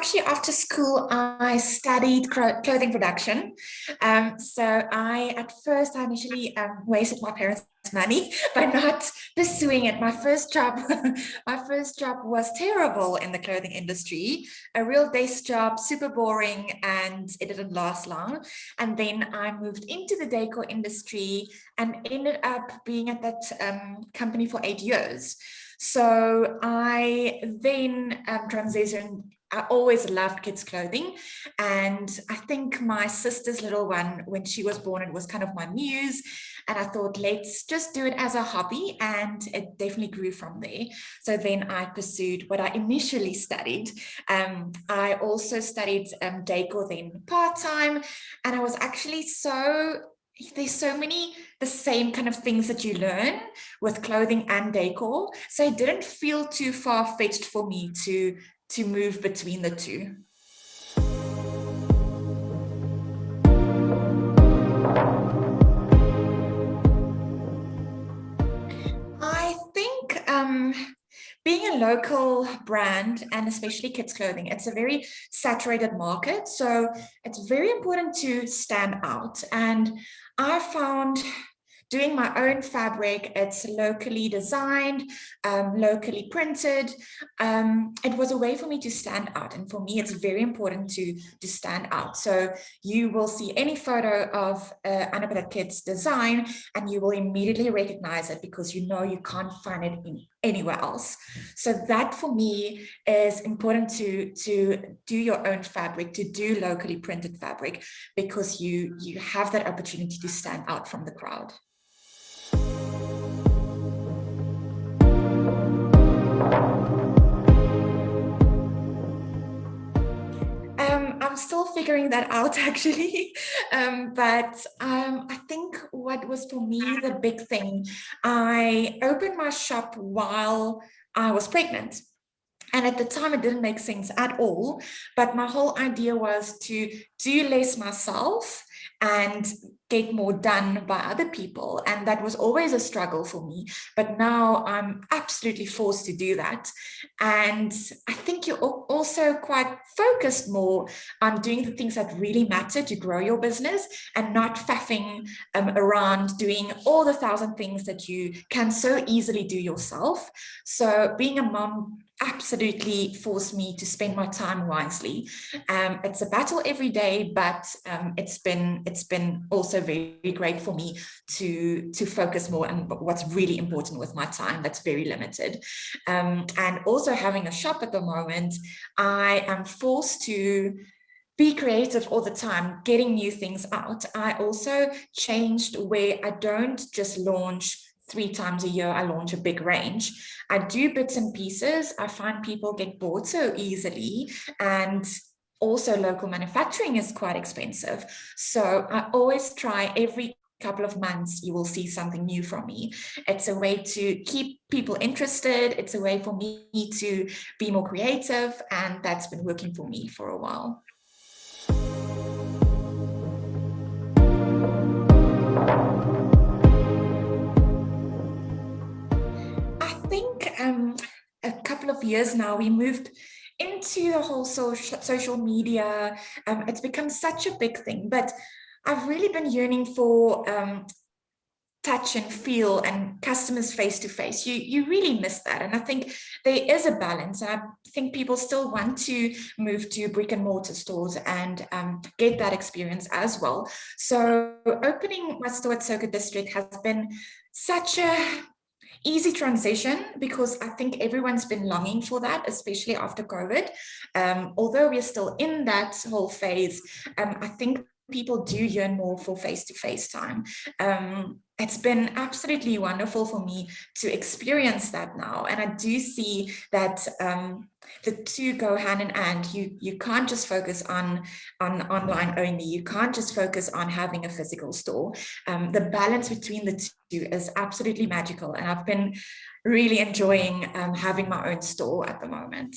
actually, after school, I studied clothing production. At first, I initially wasted my parents' money by not pursuing it. My first job, my first job was terrible in the clothing industry, a real desk job, super boring, and it didn't last long. And then I moved into the decor industry and ended up being at that company for 8 years. So I then transitioned. I always loved kids' clothing. And I think my sister's little one, when she was born, it was kind of my muse. And I thought, let's just do it as a hobby. And it definitely grew from there. So then I pursued what I initially studied. I also studied decor then part-time. And I was actually there's so many the same kind of things that you learn with clothing and decor. So it didn't feel too far-fetched for me to move between the two. I think being a local brand and especially kids clothing, it's a very saturated market. So it's very important to stand out. And I found doing my own fabric, it's locally designed, locally printed. It was a way for me to stand out. And for me, it's very important to stand out. So you will see any photo of Annapatat Kids design and you will immediately recognize it because you know you can't find it in anywhere else. So that for me is important to do your own fabric, to do locally printed fabric, because you have that opportunity to stand out from the crowd. I'm still figuring that out actually, but I think what was for me the big thing, I opened my shop while I was pregnant. And at the time, it didn't make sense at all. But my whole idea was to do less myself and get more done by other people. And that was always a struggle for me. But now I'm absolutely forced to do that. And I think you're also quite focused more on doing the things that really matter to grow your business and not faffing around doing all the thousand things that you can so easily do yourself. So being a mom absolutely forced me to spend my time wisely. It's a battle every day, but it's been also very great for me to focus more on what's really important with my time that's very limited. And also having a shop at the moment, I am forced to be creative all the time, getting new things out. I also changed where I don't just launch 3 times a year, I launch a big range. I do bits and pieces. I find people get bored so easily, and also local manufacturing is quite expensive. So I always try every couple of months, you will see something new from me. It's a way to keep people interested. It's a way for me to be more creative, and that's been working for me for a while. I think a couple of years now, we moved into the whole social media. It's become such a big thing, but I've really been yearning for touch and feel and customers face to face. You really miss that. And I think there is a balance. I think people still want to move to brick and mortar stores and get that experience as well. So opening my store at Circuit District has been such a easy transition because I think everyone's been longing for that, especially after COVID. Although we're still in that whole phase, I think people do yearn more for face-to-face time. It's been absolutely wonderful for me to experience that now. And I do see that the two go hand in hand. You can't just focus on online only. You can't just focus on having a physical store. The balance between the two is absolutely magical. And I've been really enjoying having my own store at the moment.